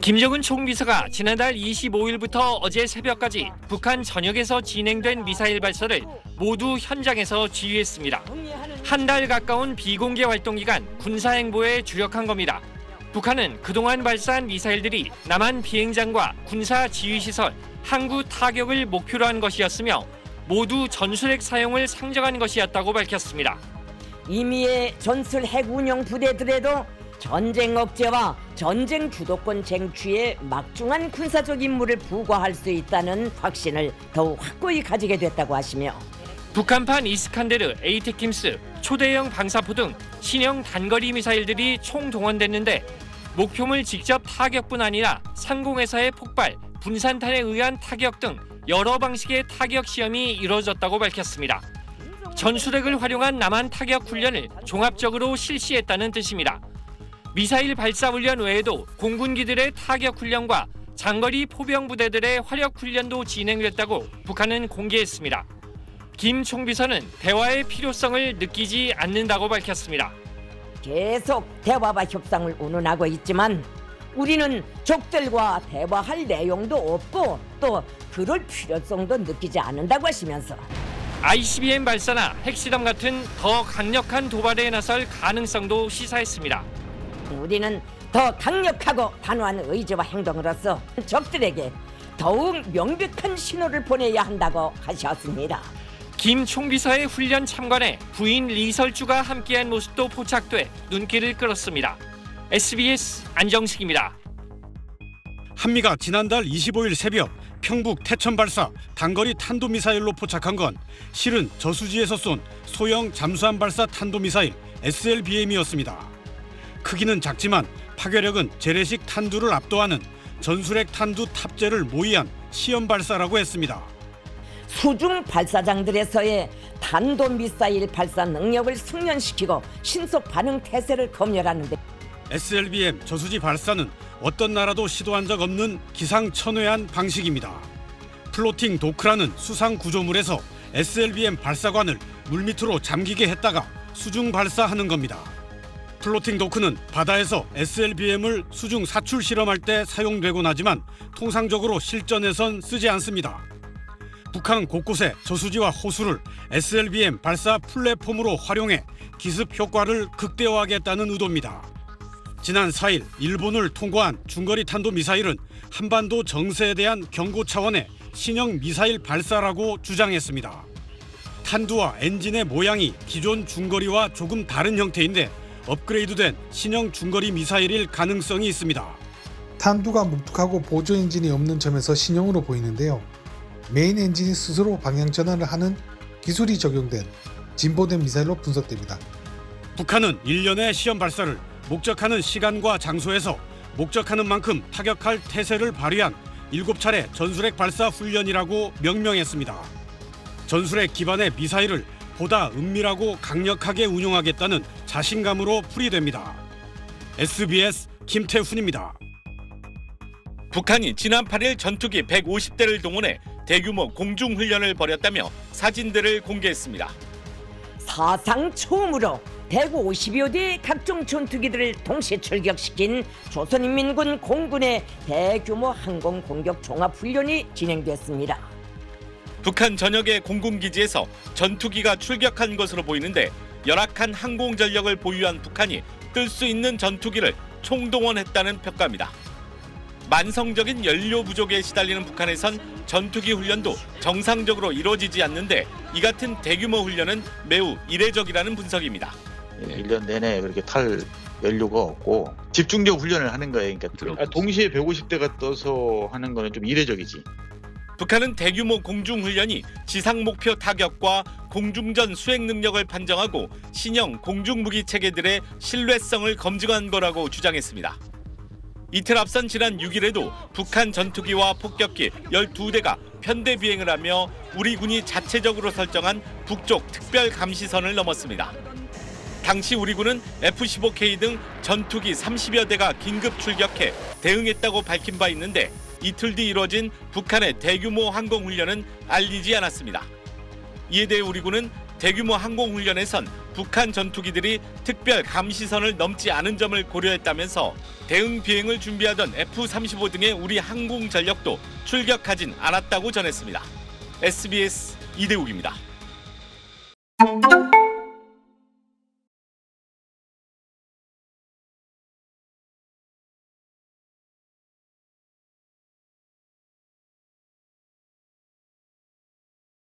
김정은 총비서가 지난달 25일부터 어제 새벽까지 북한 전역에서 진행된 미사일 발사를 모두 현장에서 지휘했습니다. 한 달 가까운 비공개 활동 기간 군사행보에 주력한 겁니다. 북한은 그동안 발사한 미사일들이 남한 비행장과 군사 지휘시설, 항구 타격을 목표로 한 것이었으며 모두 전술핵 사용을 상정한 것이었다고 밝혔습니다. 이미의 전술 핵 운용 부대들에도 전쟁 억제와 전쟁 주도권 쟁취에 막중한 군사적 임무를 부과할 수 있다는 확신을 더욱 확고히 가지게 됐다고 하시며 북한판 이스칸데르, 에이테킴스, 초대형 방사포 등 신형 단거리 미사일들이 총동원됐는데 목표물 직접 타격뿐 아니라 상공에서의 폭발, 분산탄에 의한 타격 등 여러 방식의 타격 시험이 이루어졌다고 밝혔습니다. 전술핵을 활용한 남한 타격 훈련을 종합적으로 실시했다는 뜻입니다. 미사일 발사 훈련 외에도 공군기들의 타격 훈련과 장거리 포병 부대들의 화력 훈련도 진행됐다고 북한은 공개했습니다. 김 총비서는 대화의 필요성을 느끼지 않는다고 밝혔습니다. 계속 대화와 협상을 운운하고 있지만 우리는 적들과 대화할 내용도 없고 또 그럴 필요성도 느끼지 않는다고 하시면서 ICBM 발사나 핵실험 같은 더 강력한 도발에 나설 가능성도 시사했습니다. 우리는 더 강력하고 단호한 의지와 행동으로서 적들에게 더욱 명백한 신호를 보내야 한다고 하셨습니다. 김 총비서의 훈련 참관에 부인 리설주가 함께한 모습도 포착돼 눈길을 끌었습니다. SBS 안정식입니다. 한미가 지난달 25일 새벽 평북 태천 발사 단거리 탄도미사일로 포착한 건 실은 저수지에서 쏜 소형 잠수함 발사 탄도미사일 SLBM이었습니다. 크기는 작지만 파괴력은 재래식 탄두를 압도하는 전술핵 탄두 탑재를 모의한 시험 발사라고 했습니다. 수중 발사장들에서의 탄도미사일 발사 능력을 숙련시키고 신속 반응 태세를 검열하는데 SLBM 저수지 발사는 어떤 나라도 시도한 적 없는 기상천외한 방식입니다. 플로팅 도크라는 수상 구조물에서 SLBM 발사관을 물밑으로 잠기게 했다가 수중 발사하는 겁니다. 플로팅 도크는 바다에서 SLBM을 수중 사출 실험할 때 사용되곤 하지만 통상적으로 실전에선 쓰지 않습니다. 북한은 곳곳에 저수지와 호수를 SLBM 발사 플랫폼으로 활용해 기습 효과를 극대화하겠다는 의도입니다. 지난 4일 일본을 통과한 중거리 탄도미사일은 한반도 정세에 대한 경고 차원의 신형 미사일 발사라고 주장했습니다. 탄두와 엔진의 모양이 기존 중거리와 조금 다른 형태인데 업그레이드된 신형 중거리 미사일일 가능성이 있습니다. 탄두가 묵직하고 보조 엔진이 없는 점에서 신형으로 보이는데요. 메인 엔진이 스스로 방향 전환을 하는 기술이 적용된 진보된 미사일로 분석됩니다. 북한은 1년의 시험 발사를 목적하는 시간과 장소에서 목적하는 만큼 타격할 태세를 발휘한 7차례 전술핵 발사 훈련이라고 명명했습니다. 전술핵 기반의 미사일을 보다 은밀하고 강력하게 운용하겠다는 자신감으로 풀이됩니다. SBS 김태훈입니다. 북한이 지난 8일 전투기 150대를 동원해 대규모 공중훈련을 벌였다며 사진들을 공개했습니다. 사상 처음으로 150여 대의 각종 전투기들을 동시에 출격시킨 조선인민군 공군의 대규모 항공공격 종합훈련이 진행됐습니다. 북한 전역의 공군기지에서 전투기가 출격한 것으로 보이는데 열악한 항공전력을 보유한 북한이 뜰 수 있는 전투기를 총동원했다는 평가입니다. 만성적인 연료 부족에 시달리는 북한에선 전투기 훈련도 정상적으로 이루어지지 않는데 이 같은 대규모 훈련은 매우 이례적이라는 분석입니다. 1년 내내 그렇게 탈 연료가 없고 집중적 훈련을 하는 거예요. 그러니까 동시에 150대가 떠서 하는 거는 좀 이례적이지. 북한은 대규모 공중훈련이 지상 목표 타격과 공중전 수행 능력을 판정하고 신형 공중무기 체계들의 신뢰성을 검증한 거라고 주장했습니다. 이틀 앞선 지난 6일에도 북한 전투기와 폭격기 12대가 편대 비행을 하며 우리 군이 자체적으로 설정한 북쪽 특별 감시선을 넘었습니다. 당시 우리 군은 F-15K 등 전투기 30여 대가 긴급 출격해 대응했다고 밝힌 바 있는데 이틀 뒤 이뤄진 북한의 대규모 항공훈련은 알리지 않았습니다. 이에 대해 우리 군은 대규모 항공훈련에선 북한 전투기들이 특별 감시선을 넘지 않은 점을 고려했다면서 대응 비행을 준비하던 F-35 등의 우리 항공 전력도 출격하진 않았다고 전했습니다. SBS 이대욱입니다.